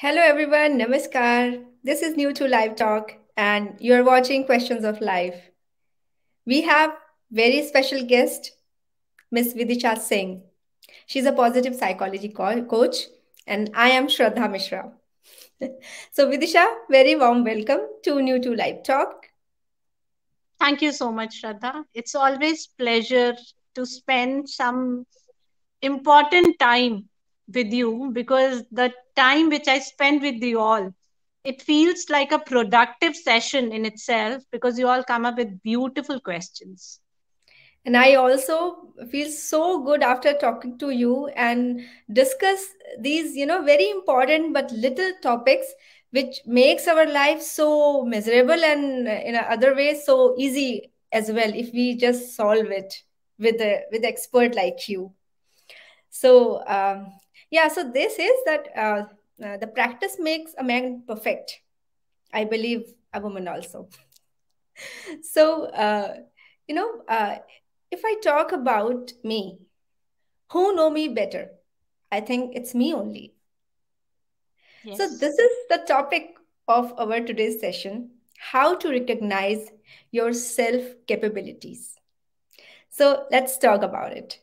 Hello everyone, Namaskar. This is new to Live Talk and you're watching Questions of Life. We have very special guest, Miss Vidisha Singh. She's a positive psychology coach and I am Shraddha Mishra. So Vidisha, very warm welcome to new to Live Talk. Thank you so much, Shraddha. It's always pleasure to spend some important time with you because the time which I spend with you all, it feels like a productive session in itself because you all come up with beautiful questions. And I also feel so good after talking to you and discuss these, very important but little topics which makes our life so miserable and in other ways so easy as well if we just solve it with expert like you. So yeah, so this is that the practice makes a man perfect. I believe a woman also. So, you know, uh, if I talk about me, who know me better? I think it's me only. So, this Yes. is the topic of our today's session, how to recognize your self capabilities. So, let's talk about it.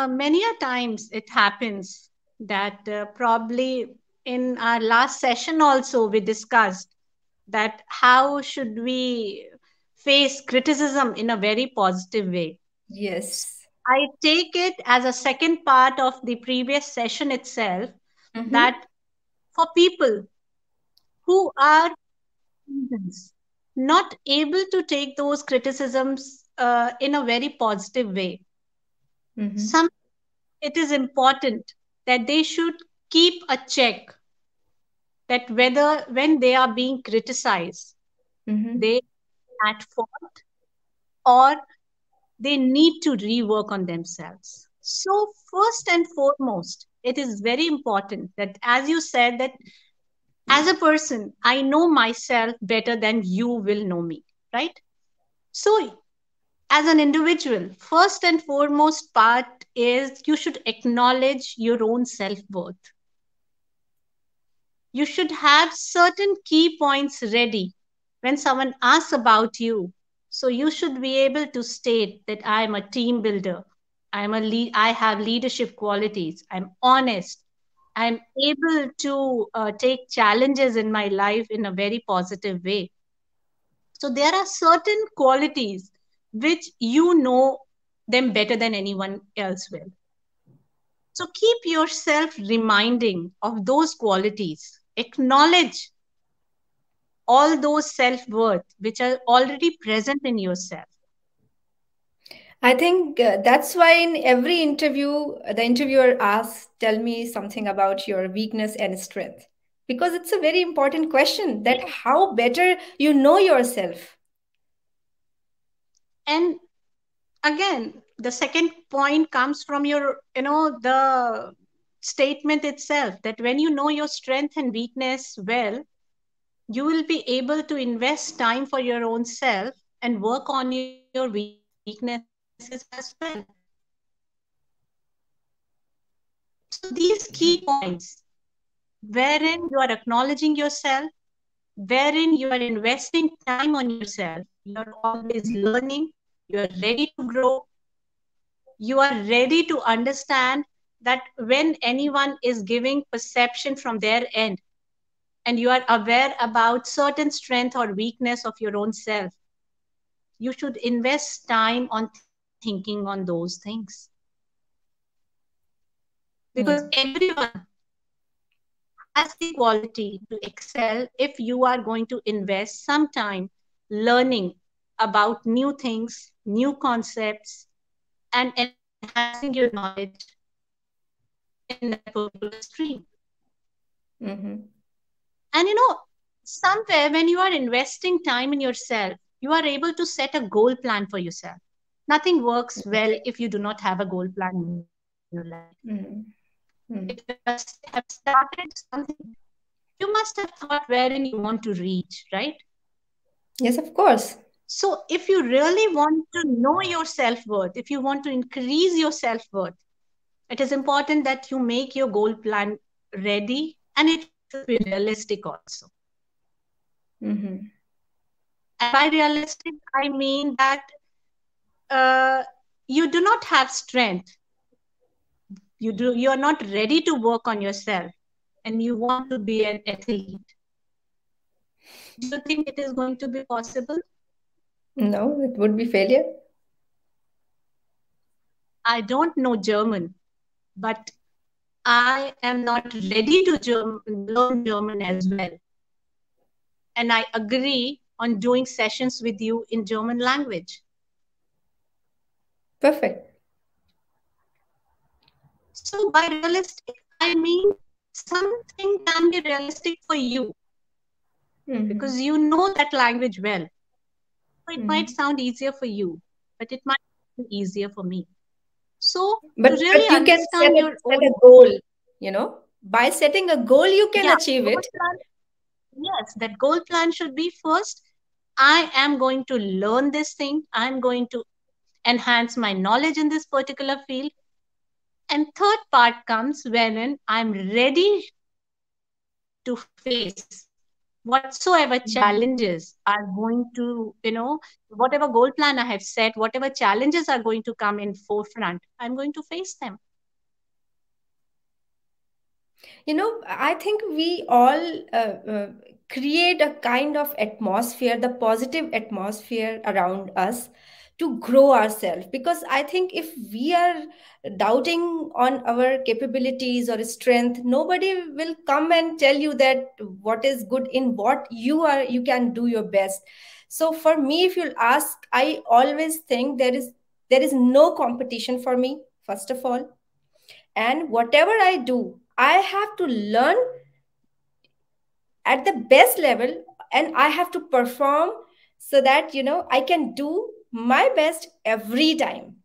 Many a times it happens that probably in our last session also we discussed that how should we face criticism in a very positive way. Yes. I take it as a second part of the previous session itself Mm-hmm. that for people who are students, not able to take those criticisms in a very positive way, Mm-hmm. some it is important that they should keep a check that whether when they are being criticized, Mm-hmm. they are at fault or they need to rework on themselves. So, first and foremost, it is very important that, as you said, that as a person, I know myself better than you will know me, right? So, as an individual, first and foremost part is you should acknowledge your own self worth. You should have certain key points ready when someone asks about you. So you should be able to state that I am a team builder. I have leadership qualities. I'm honest. I'm able to take challenges in my life in a very positive way. So there are certain qualities which you know them better than anyone else will. So keep yourself reminding of those qualities. Acknowledge all those self worth which are already present in yourself. I think that's why in every interview, the interviewer asks, tell me something about your weakness and strength. Because it's a very important question that Yes. how better you know yourself. And again, the second point comes from the statement itself that when you know your strength and weakness well, you will be able to invest time for your own self and work on your weaknesses as well. So these key points wherein you are acknowledging yourself, wherein you are investing time on yourself, you are always learning, you are ready to grow, you are ready to understand that when anyone is giving perception from their end and you are aware about certain strength or weakness of your own self, you should invest time on thinking on those things because Yeah. everyone has the quality to excel if you are going to invest some time learning about new things, new concepts, and enhancing your knowledge in that particular stream. Mm-hmm. And somewhere when you are investing time in yourself, you are able to set a goal plan for yourself. Nothing works well if you do not have a goal plan in your life. Mm-hmm. If you have started something, you must have thought wherein you want to reach, right? Yes, of course. So, if you really want to know your self worth, if you want to increase your self worth, It is important that you make your goal plan ready, and it should be realistic also. Mm-hmm. And by realistic, I mean that uh, you do not have strength, you are not ready to work on yourself, and you want to be an athlete. Do you think it is going to be possible? No, it would be failure. I don't know German, but I am not ready to learn German as well. And I agree on doing sessions with you in German language. Perfect. So, by realistic, I mean something can be realistic for you Mm-hmm. because you know that language well. So, it might Mm-hmm. sound easier for you, but it might be easier for me. So, But to but really you can understand your set a own, goal, you know. By setting a goal, you can yeah, achieve goal it. plan. Yes, that goal plan should be first. I am going to learn this thing. I'm going to enhance my knowledge in this particular field. And third part comes wherein I'm ready to face whatsoever challenges are going to, whatever goal plan I have set, whatever challenges are going to come in forefront, I'm going to face them. You know, I think we all create a kind of atmosphere, the positive atmosphere around us to grow ourselves. Because I think if we are doubting on our capabilities or strength, nobody will come and tell you that what is good in what you are, you can do your best. So for me, if you'll ask, I always think there is no competition for me, first of all. And whatever I do, I have to learn at the best level, and I have to perform so that I can do my best every time.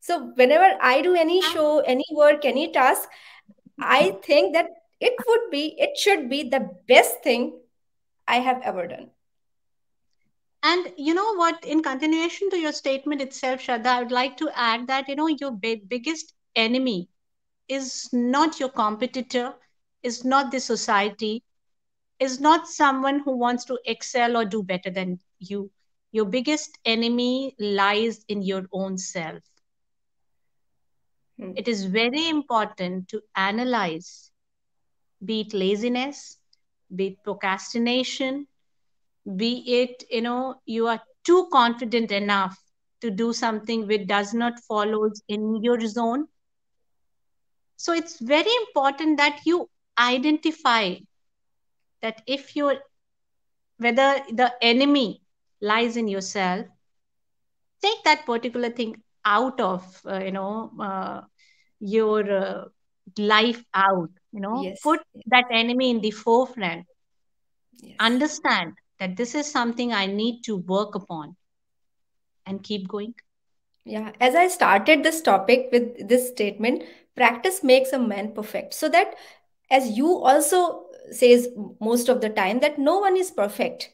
So whenever I do any show, any work, any task, I think that it should be the best thing I have ever done. And you know what? In continuation to your statement itself, Shraddha, I would like to add that your biggest enemy is not your competitor, is not the society, is not someone who wants to excel or do better than you. Your biggest enemy lies in your own self. Hmm. It is very important to analyze, be it laziness, be it procrastination, be it you are too confident enough to do something which does not follows in your zone. So it's very important that you identify that if you're whether the enemy lies in yourself, take that particular thing out of your life out, Yes, put that enemy in the forefront. yes. Understand that this is something I need to work upon, and keep going. Yeah, as I started this topic with this statement, practice makes a man perfect. So that, as you also says most of the time, that no one is perfect.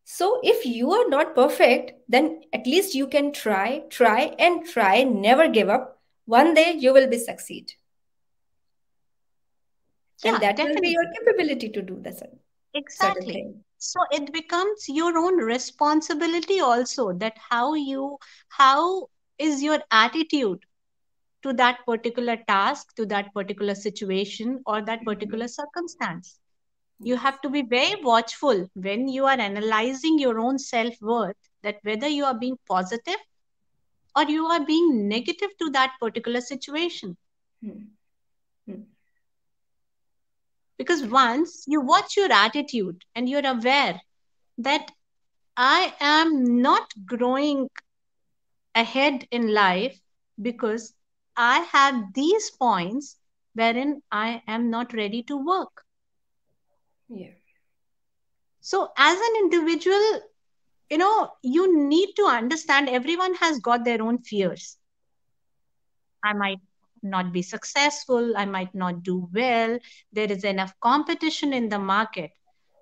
So if you are not perfect, then at least you can try and try, never give up. One day you will be succeed. And Yeah, that will be your definitely. capability to do the certain Exactly. thing. So it becomes your own responsibility also, that how is your attitude to that particular task, to that particular situation, or that particular Mhm. circumstance. You Yes. have to be very watchful when you are analyzing your own self-worth, that whether you are being positive or you are being negative to that particular situation. Hmm. Hmm. Because once you watch your attitude and you're aware that I am not growing ahead in life because I have these points wherein I am not ready to work. Yeah. So, as an individual, you need to understand everyone has got their own fears. I might not be successful, I might not do well, there is enough competition in the market.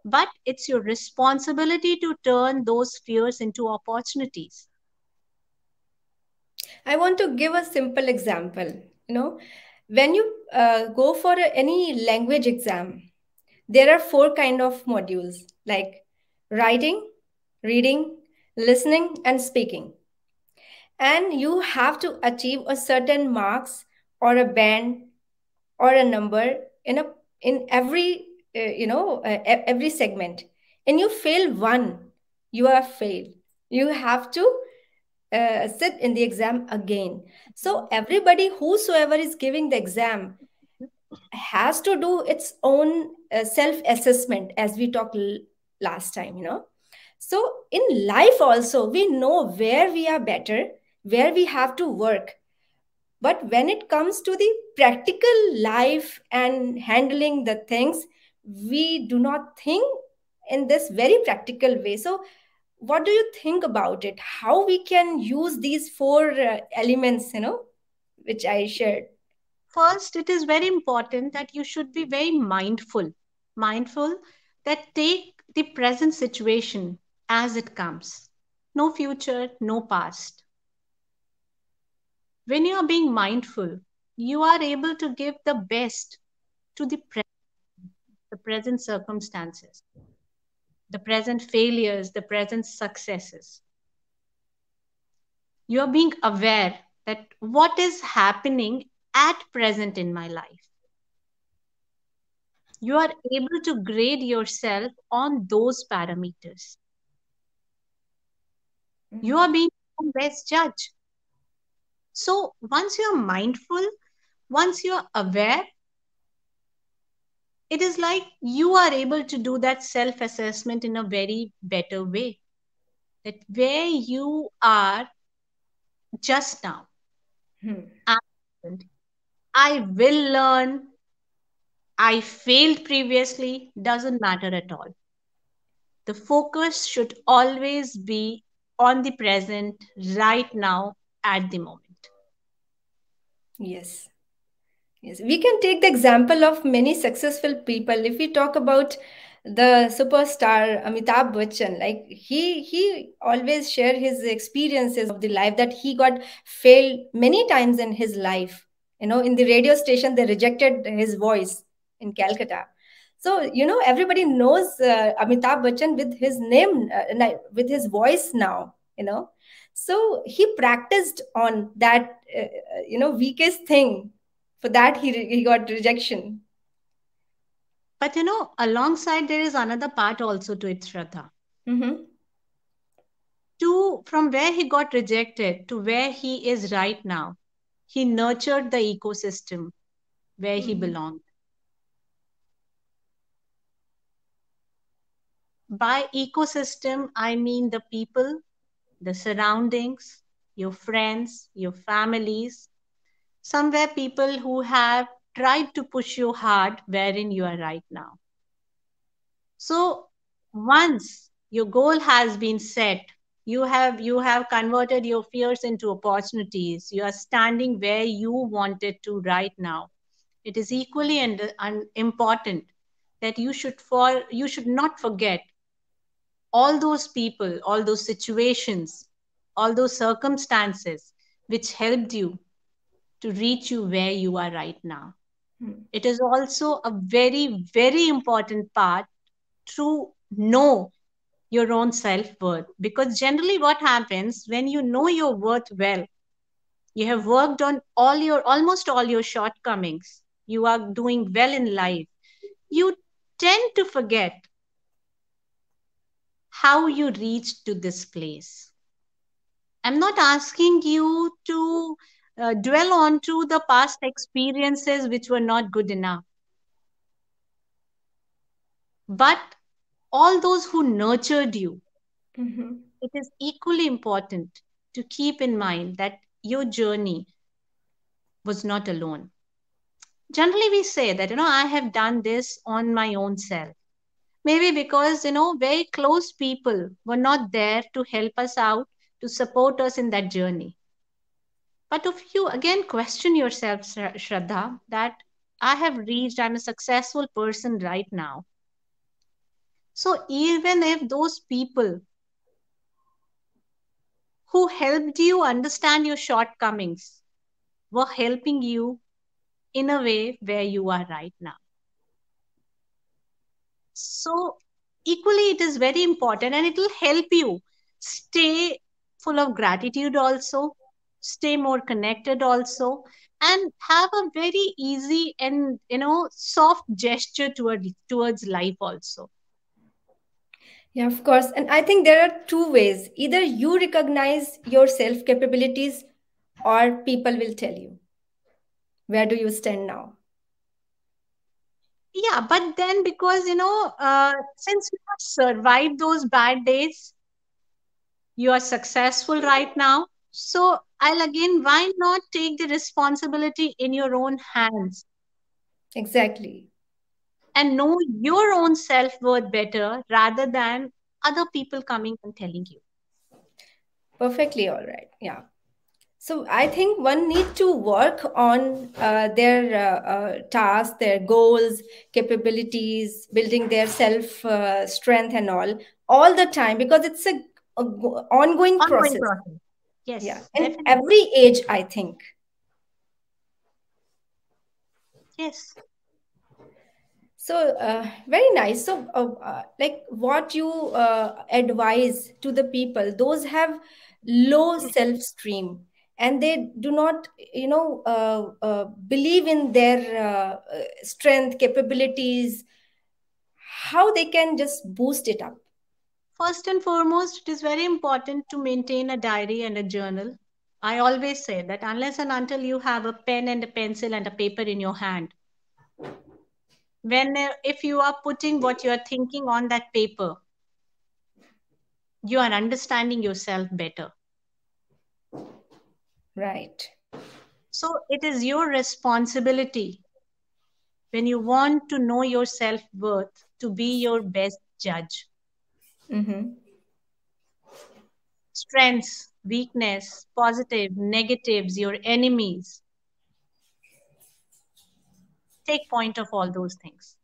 But it's your responsibility to turn those fears into opportunities. I want to give a simple example. you know, when you go for any language exam, there are four kind of modules like writing, reading, listening, and speaking. And you have to achieve a certain marks or a band or a number in a in every every segment. And you fail one, you are failed. You have to sit in the exam again. So everybody whosoever is giving the exam has to do its own self assessment, as we talked last time, you know. So in life also we know where we are better, where we have to work. But when it comes to the practical life and handling the things, we do not think in this very practical way. So what do you think about it, how we can use these four elements, you know, which I shared? First, it is very important that you should be very mindful that take the present situation as it comes. No future, no past. When you are being mindful, you are able to give the best to the present circumstances, the present failures, the present successes. You are being aware that what is happening at present in my life. You are able to grade yourself on those parameters. You are Mhm. being the best judge. So once you are mindful, once you are aware, it is like you are able to do that self assessment in a very better way. That where you are just now, Hmm. and I will learn, I failed previously, doesn't matter at all. The focus should always be on the present, right now, at the moment. Yes. Yes, we can take the example of many successful people. If we talk about the superstar Amitabh Bachchan, like he always share his experiences of the life that he got failed many times in his life. You know, in the radio station they rejected his voice in Calcutta. So you know everybody knows Amitabh Bachchan with his name, with his voice now. You know, so he practiced on that weakest thing. For that he got rejection. But alongside there is another part also to it, Shraddha. Mm-hmm. To from where he got rejected to where he is right now, he nurtured the ecosystem where he Mm-hmm. belonged. By ecosystem, I mean the people, the surroundings, your friends, your families, somewhere people who have tried to push you hard wherein you are right now. So once your goal has been set, you have converted your fears into opportunities. You are standing where you wanted to right now. It is equally important that you should not forget all those people, all those situations, all those circumstances which helped you to reach you where you are right now. It is also a very, very important part to know your own self worth. Because generally, what happens when you know your worth well, you have worked on almost all your shortcomings, you are doing well in life, you tend to forget how you reached to this place. I'm not asking you to dwell on to the past experiences which were not good enough, but all those who nurtured you. Mm-hmm. It is equally important to keep in mind that your journey was not alone. Generally, we say that, I have done this on my own self. Maybe because, very close people were not there to help us out, to support us in that journey. But if you again question yourself, Shraddha, that I'm a successful person right now. So even if those people who helped you understand your shortcomings were helping you in a way where you are right now. So, equally, it is very important and it will help you stay full of gratitude also, stay more connected also, and have a very easy and soft gesture towards life also. Yeah, of course. And I think there are two ways. Either you recognize your self capabilities, or people will tell you, where do you stand now? Yeah, but then because since you have survived those bad days, you are successful right now. So I'll again, why not take the responsibility in your own hands Exactly. and know your own self-worth better rather than other people coming and telling you. Perfectly all right. Yeah. So I think one need to work on their tasks, their goals, capabilities, building their self strength and all the time, because it's a ongoing Ongoing process. process. Yeah, Yes, and definitely. every age, I think. Yes. So very nice. So like what you advise to the people, those have low self esteem and they do not believe in their strength capabilities, how they can just boost it up. First and foremost, it is very important to maintain a diary and a journal. I always say that unless and until you have a pen and a pencil and a paper in your hand, if you are putting what you are thinking on that paper, you are understanding yourself better. Right. So it is your responsibility when you want to know your self-worth to be your best judge. Mm-hmm. Strengths, weakness, positive, negatives, your enemies. Take point of all those things.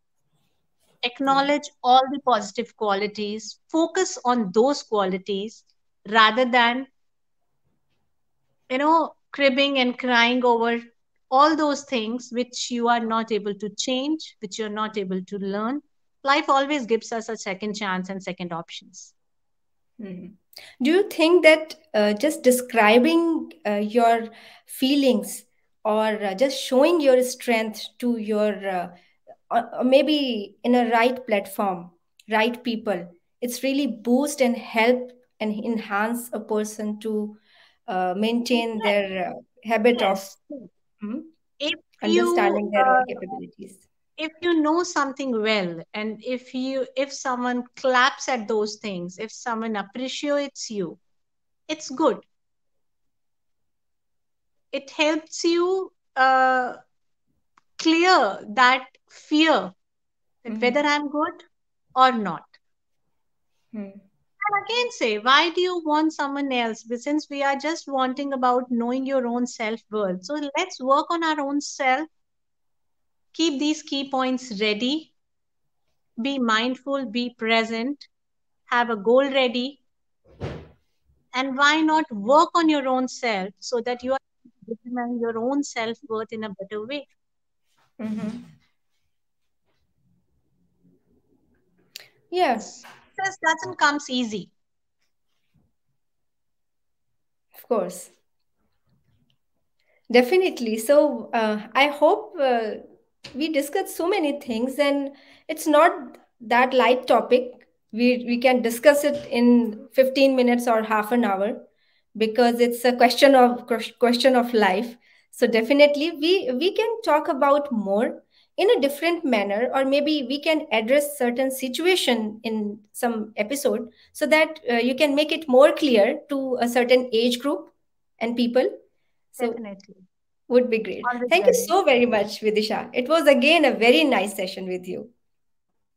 Yeah. Acknowledge all the positive qualities. Focus on those qualities rather than, cribbing and crying over all those things which you are not able to change, which you're not able to learn. Life always gives us a second chance and second options. Mhm. Do you think that just describing your feelings or just showing your strength to your maybe in a right platform, right people, it's really boost and help and enhance a person to maintain Yes, their habit of yes. hmm, If you understanding their own capabilities? if you know something well, and if someone claps at those things, if someone appreciates you, it's good. It helps you clear that fear that whether Hmm. I'm good or not. Hmm. And again, say, why do you want someone else? But since we are just wanting about knowing your own self worth, so let's work on our own self. Keep these key points ready. Be mindful, be present, have a goal ready, and why not work on your own self so that you are determining your own self worth in a better way? Hmm. Yeah, Success doesn't comes easy. of course. Definitely. So I hope we discussed so many things, and it's not that light topic. We can discuss it in 15 minutes or half an hour because it's a question of life. So definitely we can talk about more in a different manner, or maybe we can address certain situation in some episode so that you can make it more clear to a certain age group and people. So Definitely. would be great. Always Thank you ready. so very much, Vidisha. It was again a very nice session with you.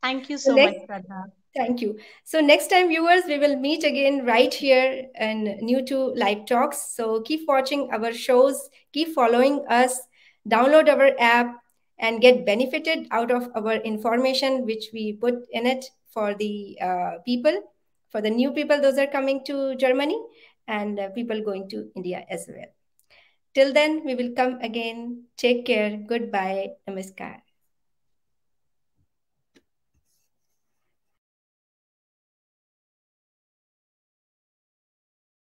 Thank you So so much, next, Shraddha. thank you. So next time, viewers, we will meet again right here and new to Live Talks. So keep watching our shows, keep following us, download our app, and get benefited out of our information which we put in it for the people, for the new people, those are coming to Germany, and people going to India as well. Till then, we will come again. Take care. Goodbye. Namaskar.